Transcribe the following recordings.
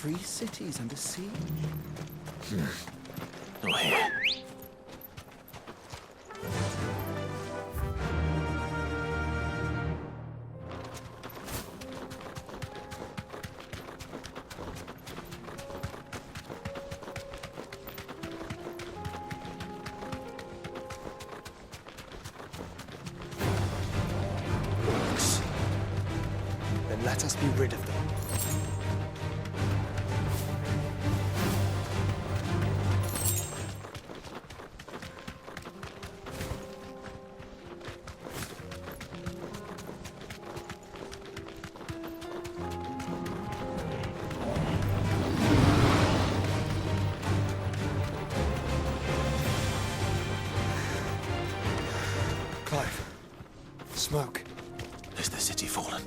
3 cities under siege. Not here. Orcs. Then let us be rid of them. Clive. Smoke. Is the city fallen?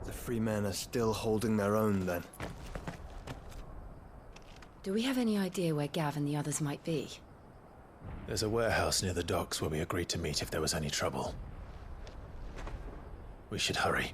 The free men are still holding their own, then. Do we have any idea where Gav and the others might be? There's a warehouse near the docks where we agreed to meet if there was any trouble. We should hurry.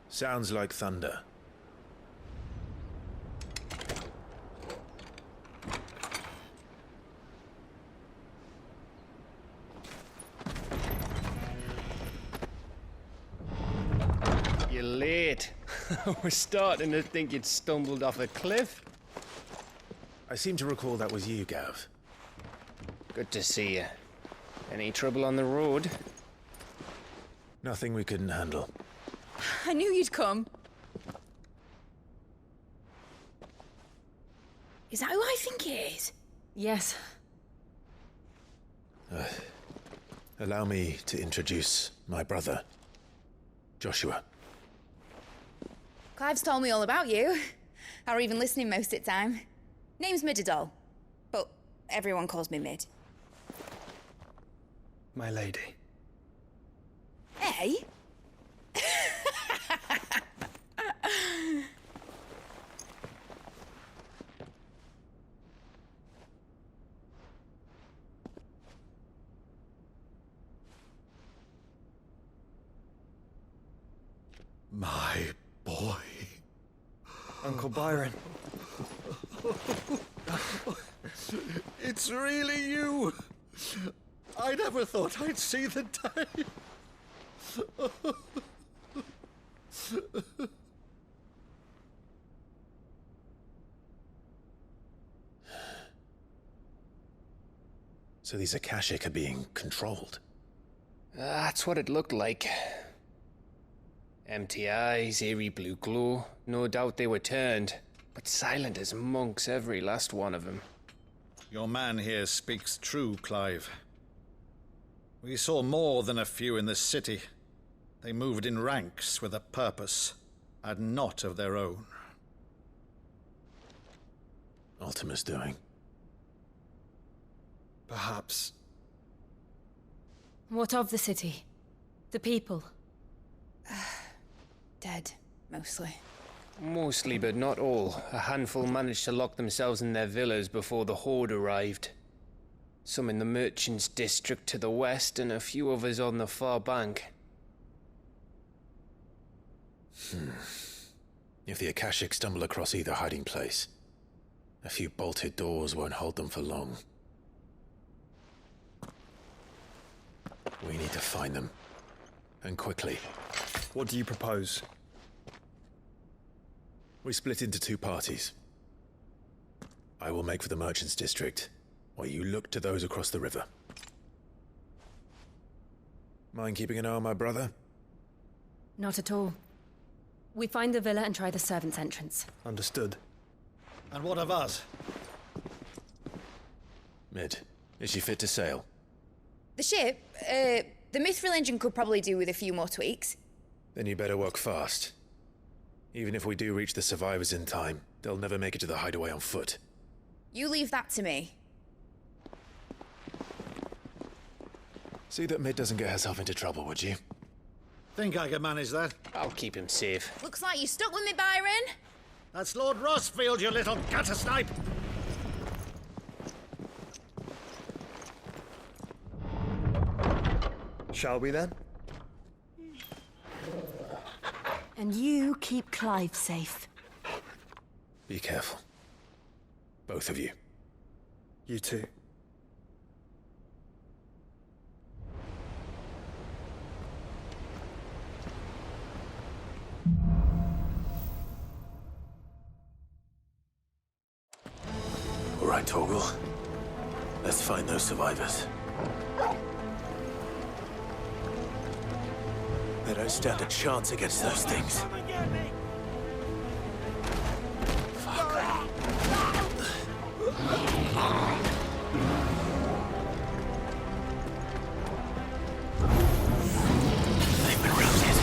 Sounds like thunder. You're late. We're starting to think you'd stumbled off a cliff. I seem to recall that was you, Gav. Good to see you. Any trouble on the road? Nothing we couldn't handle. I knew you'd come. Is that who I think it is? Yes. Allow me to introduce my brother, Joshua. Clive's told me all about you. Or even listening most of the time. Name's Midadol, but everyone calls me Mid. My lady. Hey? My boy. Uncle Byron. It's really you! I never thought I'd see the day. So these Akashic are being controlled. That's what it looked like. Empty eyes, eerie blue glow. No doubt they were turned, but silent as monks, every last one of them. Your man here speaks true, Clive. We saw more than a few in the city. They moved in ranks with a purpose, and not of their own. Ultima's doing. Perhaps. What of the city? The people? Dead, mostly. Mostly, but not all. A handful managed to lock themselves in their villas before the Horde arrived. Some in the Merchants' District to the west, and a few others on the far bank. If the Akashic stumble across either hiding place, a few bolted doors won't hold them for long. We need to find them. And quickly. What do you propose? We split into two parties. I will make for the Merchants District, while you look to those across the river. Mind keeping an eye on my brother? Not at all. We find the villa and try the servants' entrance. Understood. And what of us? Mid, is she fit to sail? The ship, the Mithril engine could probably do with a few more tweaks. Then you better work fast. Even if we do reach the survivors in time, they'll never make it to the hideaway on foot. You leave that to me. See that Mid doesn't get herself into trouble, would you? Think I can manage that? I'll keep him safe. Looks like you stuck with me, Byron. That's Lord Rossfield, you little gutter snipe! Shall we then? And you keep Clive safe. Be careful. Both of you. You too. All right, Torgal. Let's find those survivors. They don't stand a chance against those things. They've been routed.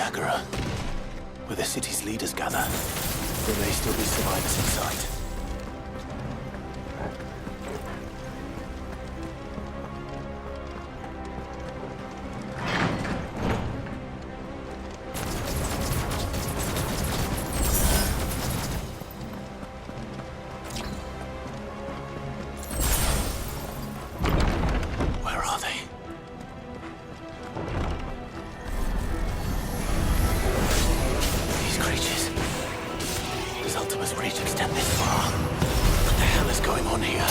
Agora, where the city's leaders gather. There may still be survivors in sight. Where are they? These creatures. Does Ultima's reach extend this far? What the hell is going on here?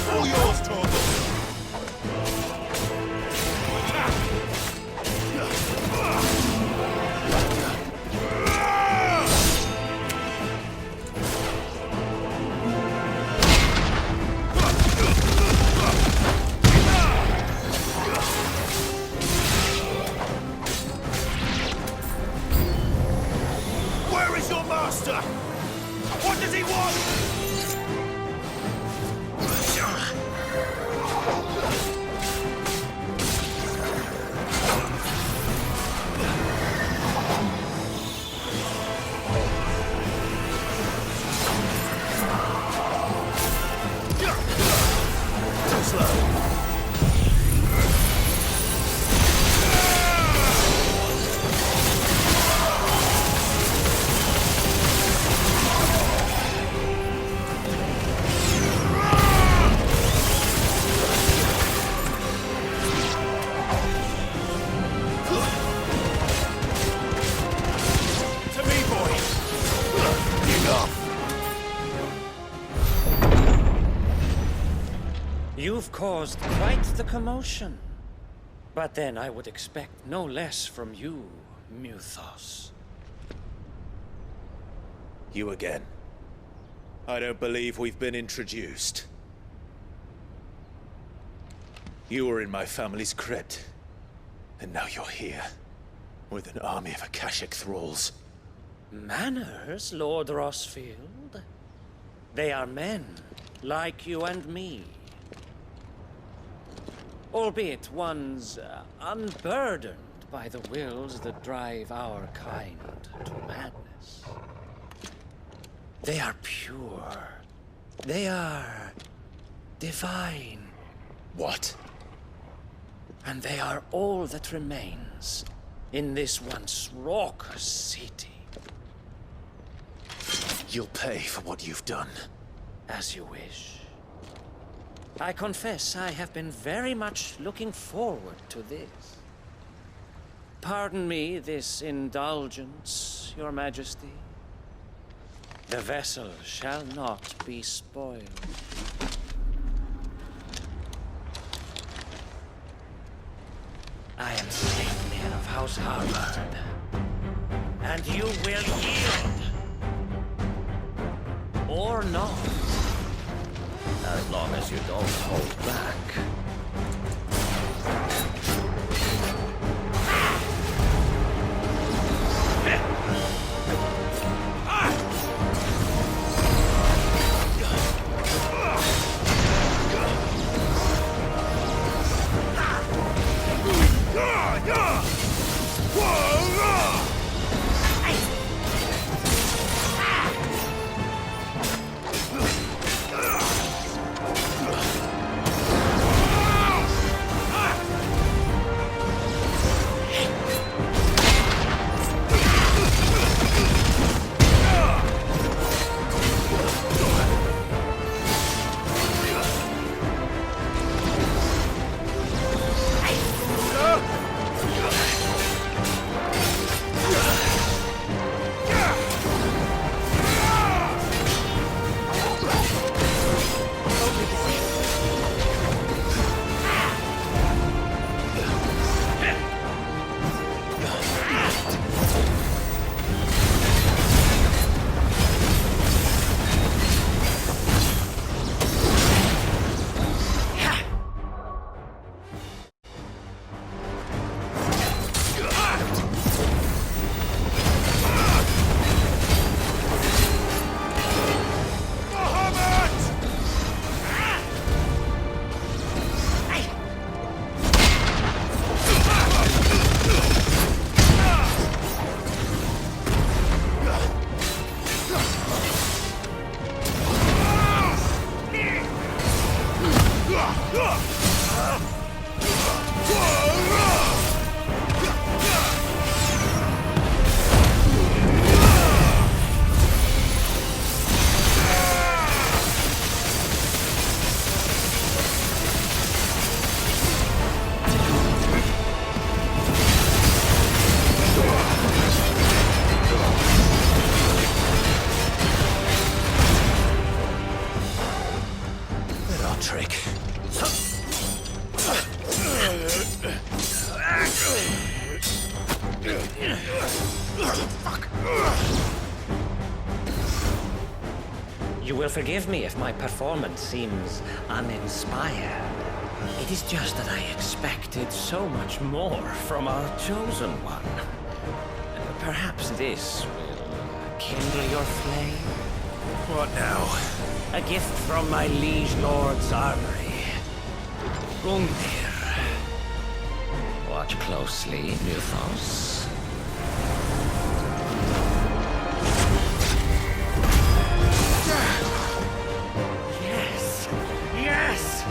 All yours, Torgal! Where is your master? What does he want? Too slow. To me, boy. Enough. You've caused quite the commotion. But then I would expect no less from you, Muthos. You again. I don't believe we've been introduced. You were in my family's crypt. And now you're here. With an army of Akashic thralls. Manners, Lord Rossfield? They are men, like you and me. Albeit ones unburdened by the wills that drive our kind to madness. They are pure. They are divine. What? And they are all that remains in this once raucous city. You'll pay for what you've done. As you wish. I confess I have been very much looking forward to this. Pardon me this indulgence, Your Majesty. The vessel shall not be spoiled. I am Sleipnir of House Harvard, and you will yield. Or not. As long as you don't hold back. will forgive me if my performance seems uninspired. It is just that I expected so much more from our chosen one. Perhaps this will kindle your flame? What now? A gift from my liege lord's armory. Gungnir. Watch closely, Mythos. Yes! Yes!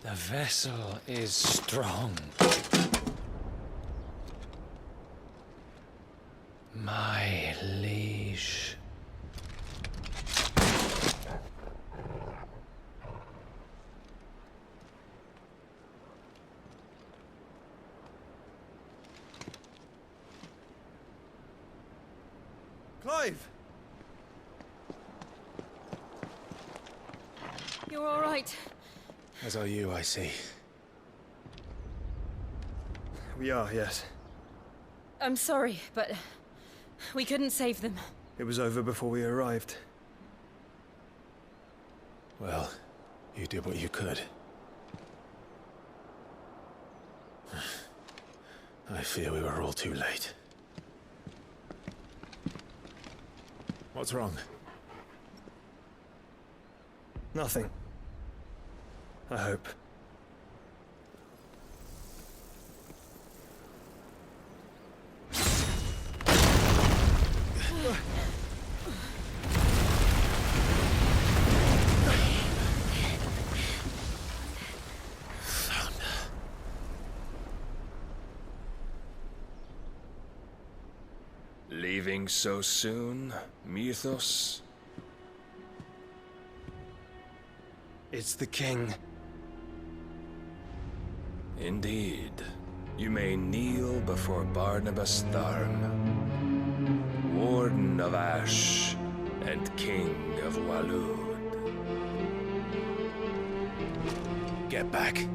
The vessel is strong. My liege. Clive! right. As are you, I see. We are, yes. I'm sorry, but we couldn't save them. It was over before we arrived. Well, you did what you could. I fear we were all too late. What's wrong? Nothing. I hope. Leaving so soon, Mythos? It's the king. Indeed. You may kneel before Barnabas Tharm, Warden of Ash and King of Walud. Get back.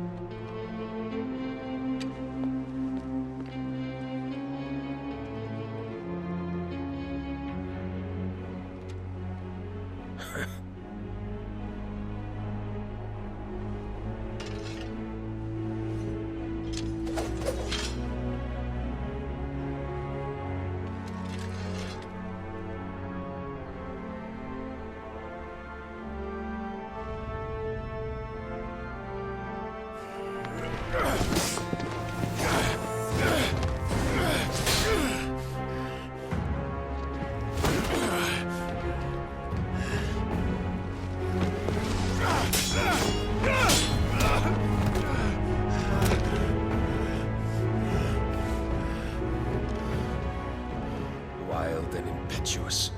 Wild and impetuous.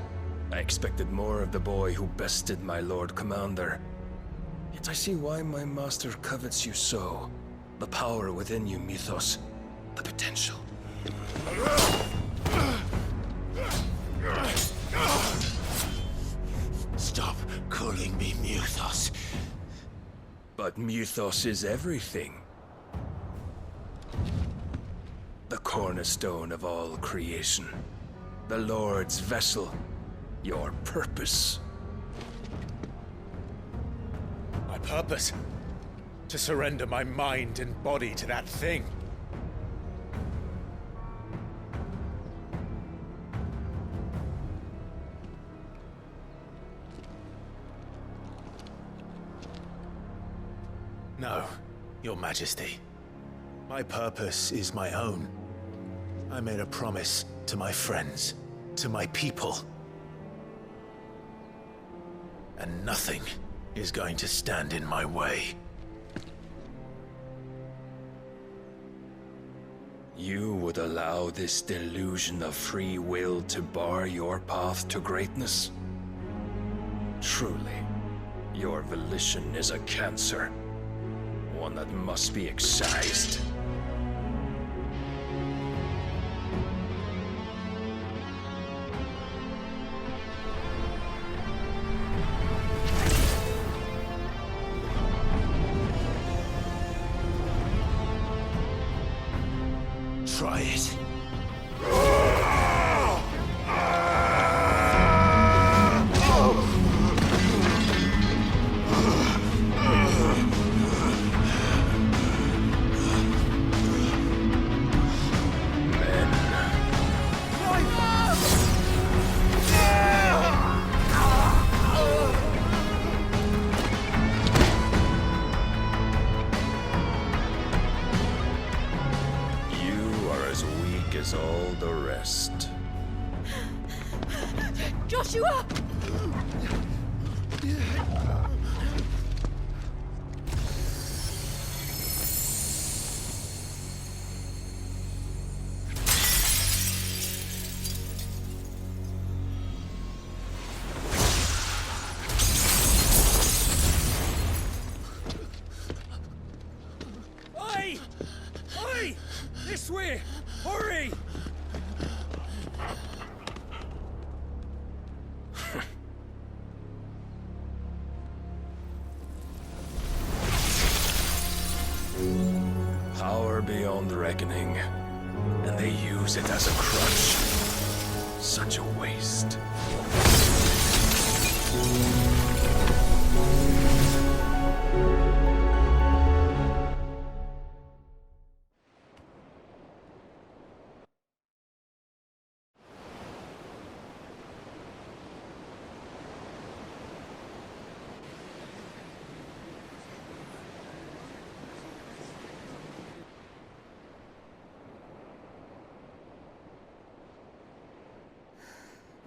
I expected more of the boy who bested my Lord Commander. Yet I see why my master covets you so. The power within you, Mythos. The potential. Stop calling me Mythos. But Mythos is everything. The cornerstone of all creation. The Lord's vessel. Your purpose. My purpose? To surrender my mind and body to that thing. No, Your Majesty. My purpose is my own. I made a promise to my friends, to my people. And nothing is going to stand in my way. You would allow this delusion of free will to bar your path to greatness? Truly, your volition is a cancer. One that must be excised. Try it. As all the rest. Joshua! Oi! Oi! This way! Hurry! Power beyond reckoning. And they use it as a crutch. Such a waste.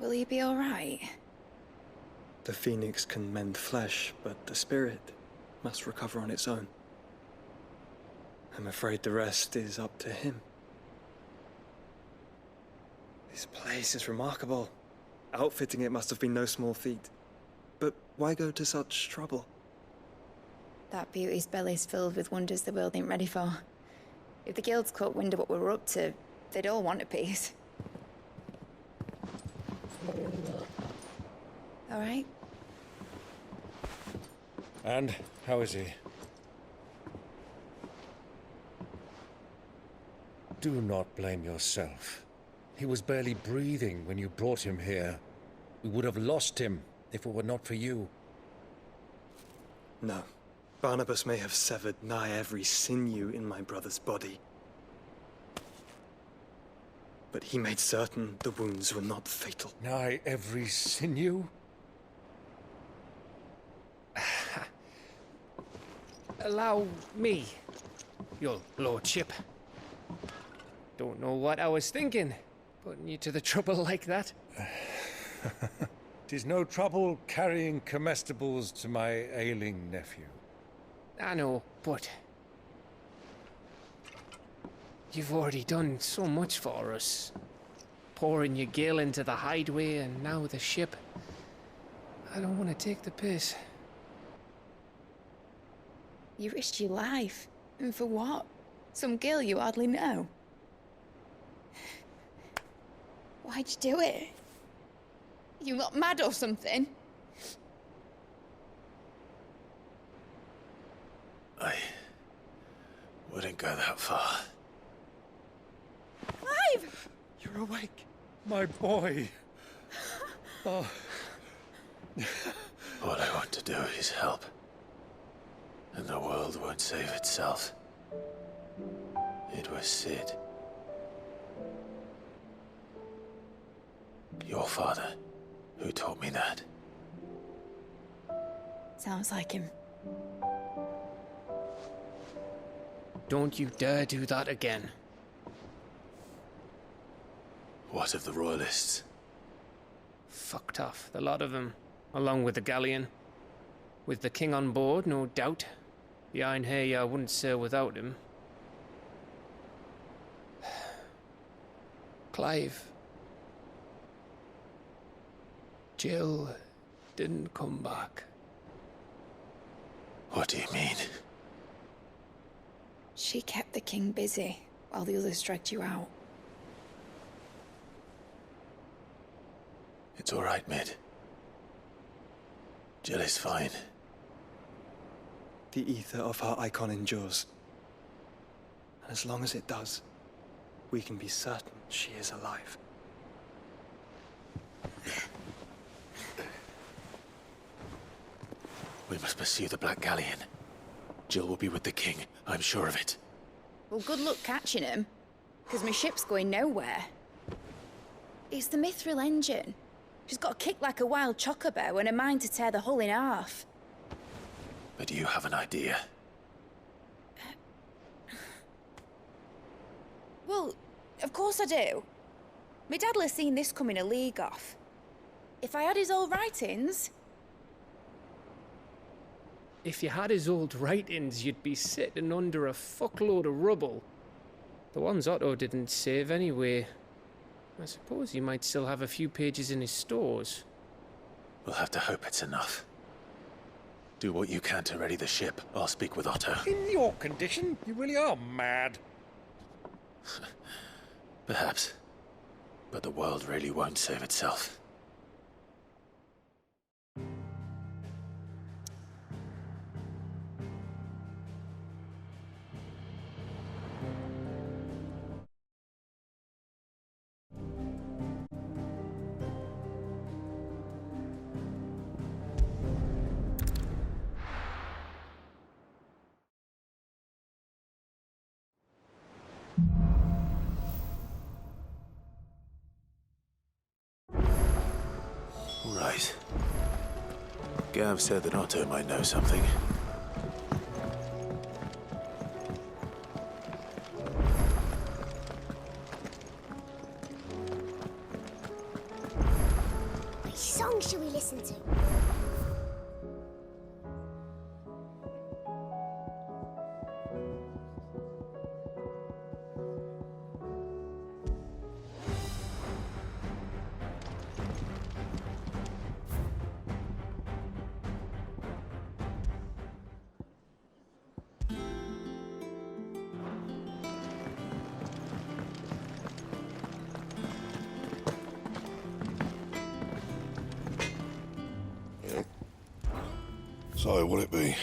Will he be all right? The phoenix can mend flesh, but the spirit must recover on its own. I'm afraid the rest is up to him. This place is remarkable. Outfitting it must have been no small feat. But why go to such trouble? That beauty's belly's filled with wonders the world ain't ready for. If the guilds caught wind of what we were up to, they'd all want a piece. All right? And how is he? Do not blame yourself. He was barely breathing when you brought him here. We would have lost him if it were not for you. No. Barnabas may have severed nigh every sinew in my brother's body. But he made certain the wounds were not fatal. Nigh every sinew? Allow me, your lordship. Don't know what I was thinking, putting you to the trouble like that. 'Tis no trouble carrying comestibles to my ailing nephew. I know, but you've already done so much for us. Pouring your gil into the hideaway and now the ship. I don't want to take the piss. You risked your life. And for what? Some girl you hardly know. Why'd you do it? You got mad or something? I wouldn't go that far. Clive! You're awake, my boy. Oh. All I want to do is help. And the world won't save itself. It was Sid. Your father, who taught me that. Sounds like him. Don't you dare do that again. What of the Royalists? Fucked off, the lot of them, along with the galleon. With the king on board, no doubt. The Iron Hair wouldn't sail without him. Clive. Jill didn't come back. What do you mean? She kept the king busy while the others dragged you out. It's all right, Mid. Jill is fine. The ether of her icon endures. And as long as it does, we can be certain she is alive. We must pursue the Black Galleon. Jill will be with the king, I'm sure of it. Well, good luck catching him, because my ship's going nowhere. It's the Mithril engine. She's got a kick like a wild chocobo and a mind to tear the hull in half. But you have an idea. Well, of course I do. My dad'll have seen this coming a league off. If I had his old writings... If you had his old writings, you'd be sitting under a fuckload of rubble. The ones Otto didn't save anyway. I suppose he might still have a few pages in his stores. We'll have to hope it's enough. Do what you can to ready the ship. I'll speak with Otto. In your condition, you really are mad. Perhaps. But the world really won't save itself. always. Gav said that Otto might know something. Which song should we listen to? So, what'll it be?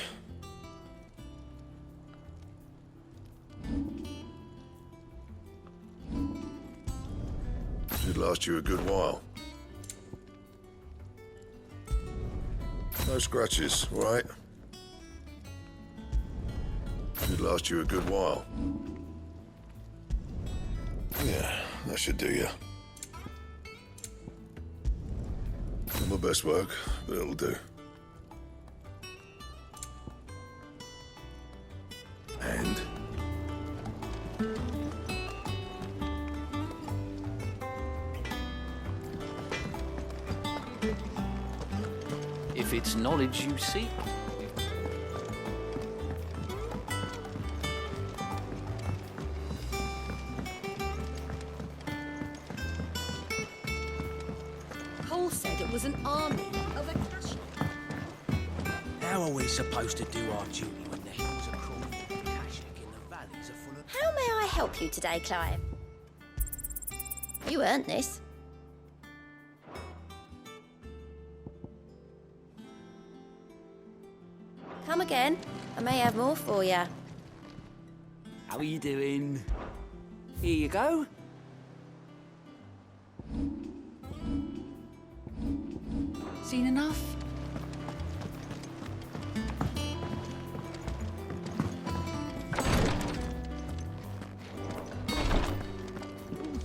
Should last you a good while. No scratches, all right? Should last you a good while. Yeah, that should do you. Not my best work, but it'll do. And? If it's knowledge you seek. Cole said it was an army of Akashi. How are we supposed to do our duty when the hills are crawling with Akashic and the valleys are full of... How may I help you today, Clive? You earned this. Come again. I may have more for you. How are you doing? Here you go. Seen enough?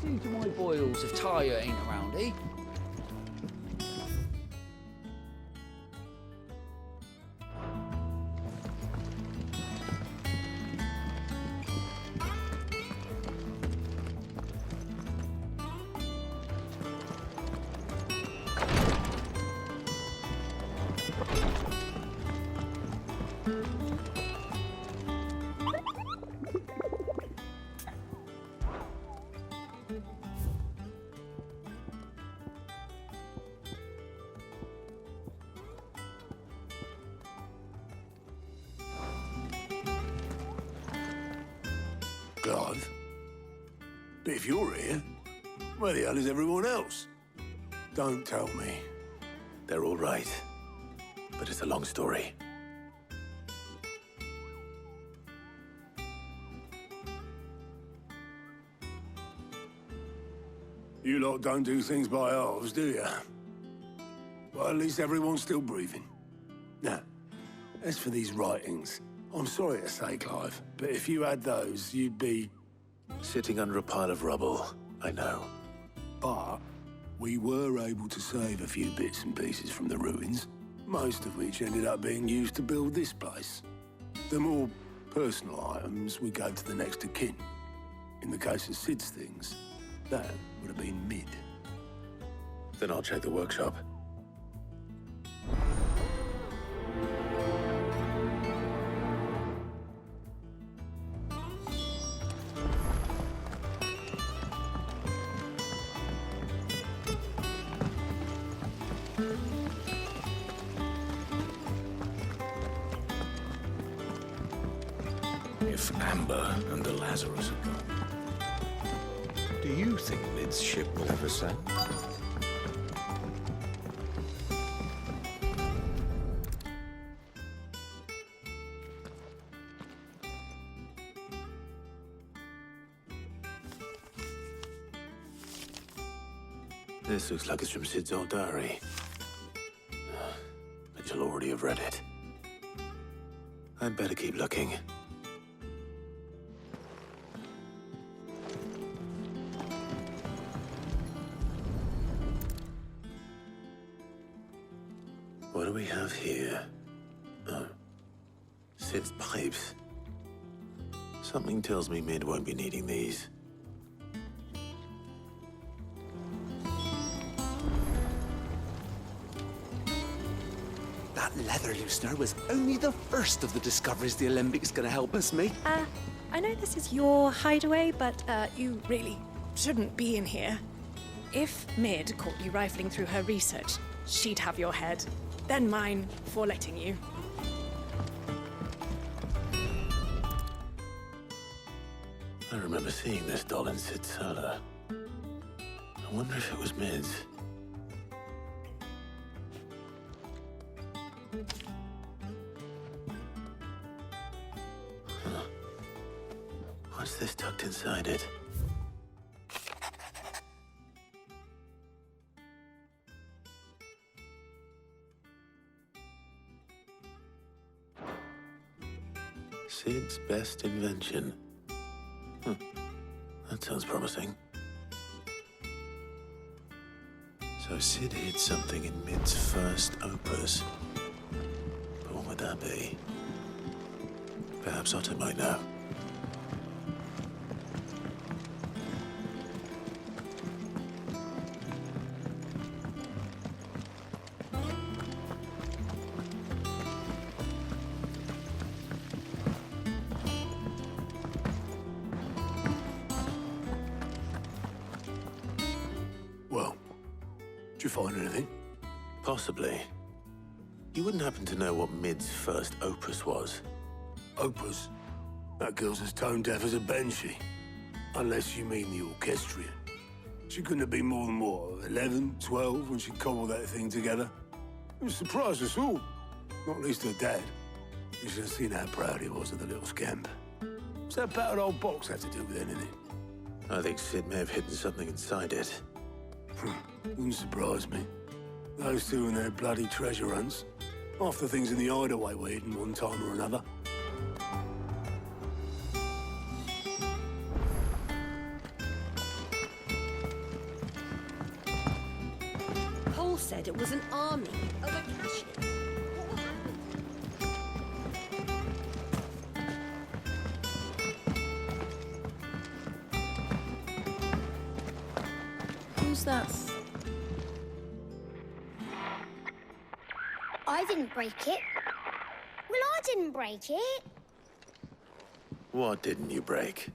See to my boils if Tyre ain't around, eh? Clive? But if you're here, where the hell is everyone else? Don't tell me. They're all right. But it's a long story. You lot don't do things by halves, do you? Well, at least everyone's still breathing. Now, as for these writings, I'm sorry to say, Clive, but if you had those, you'd be... Sitting under a pile of rubble, I know. But we were able to save a few bits and pieces from the ruins, most of which ended up being used to build this place. The more personal items we gave to the next of kin. In the case of Sid's things, that would have been mid. Then I'll check the workshop. If Amber and the Lazarus are gone, do you think Mid's ship will ever sail? This looks like it's from Sid's old diary. But you'll already have read it. I'd better keep looking. What do we have here? Oh. Sid's pipes. Something tells me Mid won't be needing these. That leather loosener was only the first of the discoveries the Alembric's gonna help us make. I know this is your hideaway, but you really shouldn't be in here. If Mid caught you rifling through her research, she'd have your head, then mine for letting you. I remember seeing this doll in Sid's cellar. I wonder if it was Mid's. Huh. What's this tucked inside it? Sid's best invention. That sounds promising. So Sid hid something in Mid's first opus. But what would that be? Perhaps Otto might know. Did you find anything? Possibly. You wouldn't happen to know what Mid's first opus was? Opus? That girl's as tone deaf as a banshee. Unless you mean the orchestrion. She couldn't have been more than, what, 11, 12 when she cobbled that thing together? It surprised us all. Not least her dad. You should have seen how proud he was of the little scamp. What's that battered old box have to do with anything? I think Sid may have hidden something inside it. Wouldn't surprise me. Those two and their bloody treasure hunts. Half the things in the hideaway were hidden one time or another. Paul said it was an army of Akashians. What will happen? Who's that? I didn't break it. Well, I didn't break it. What didn't you break?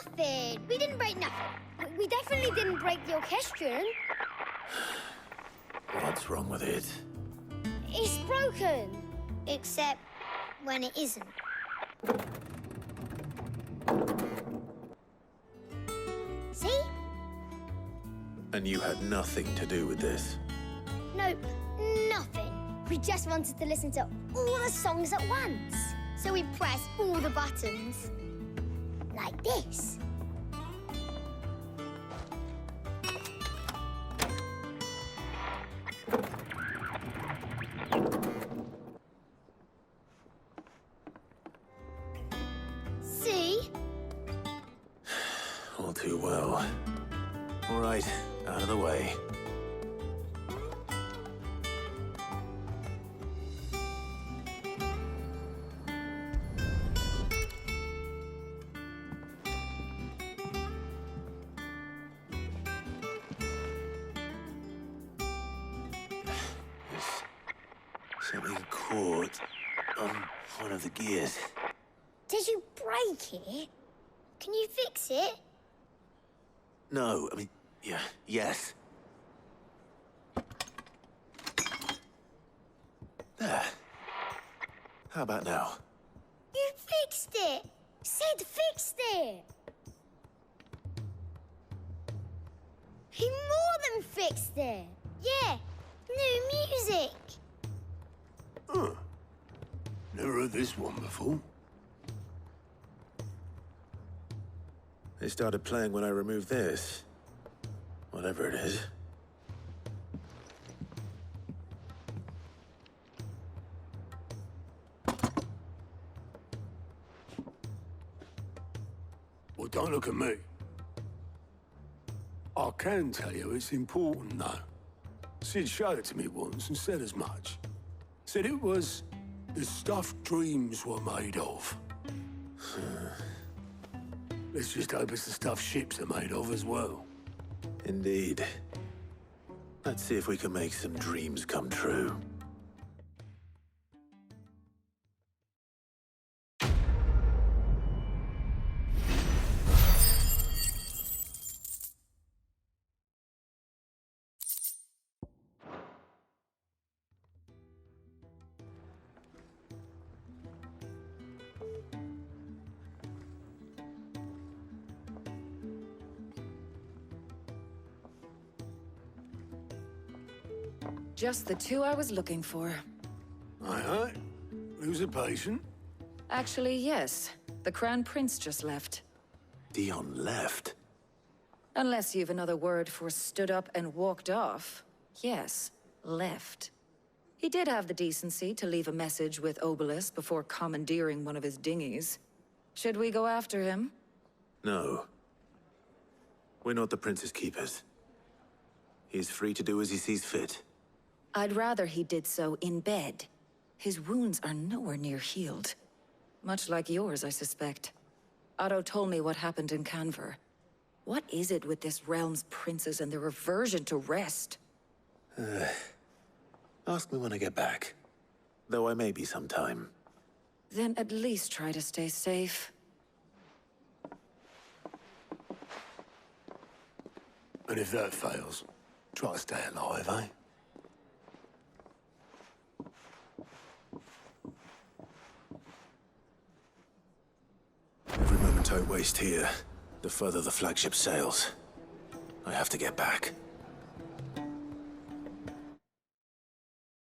Nothing. We didn't break nothing. We definitely didn't break the orchestrion. What's wrong with it? It's broken. Except when it isn't. See? And you had nothing to do with this? Nope, nothing. We just wanted to listen to all the songs at once. So we pressed all the buttons. Like this. See? All too well. All right, out of the way. Something caught on one of the gears. Did you break it? Can you fix it? No, I mean, yeah, yes. There. How about now? You fixed it! Sid fixed it! He more than fixed it! Yeah, new music! Huh. Never heard this one before. They started playing when I removed this. Whatever it is. Well, don't look at me. I can tell you it's important, though. Sid showed it to me once and said as much. Said it was the stuff dreams were made of. Let's just hope it's the stuff ships are made of as well. Indeed. Let's see if we can make some dreams come true. Just the two I was looking for. Aye. Lose a patient? Actually, yes. The Crown Prince just left. Dion left? Unless you've another word for stood up and walked off. Yes, left. He did have the decency to leave a message with Obelisk before commandeering one of his dinghies. Should we go after him? No. We're not the Prince's keepers. He's free to do as he sees fit. I'd rather he did so in bed. His wounds are nowhere near healed. Much like yours, I suspect. Otto told me what happened in Canver. What is it with this realm's princes and their aversion to rest? Ask me when I get back. Though I may be sometime. Then at least try to stay safe. And if that fails, try to stay alive, eh? Every moment I waste here, the further the flagship sails. I have to get back.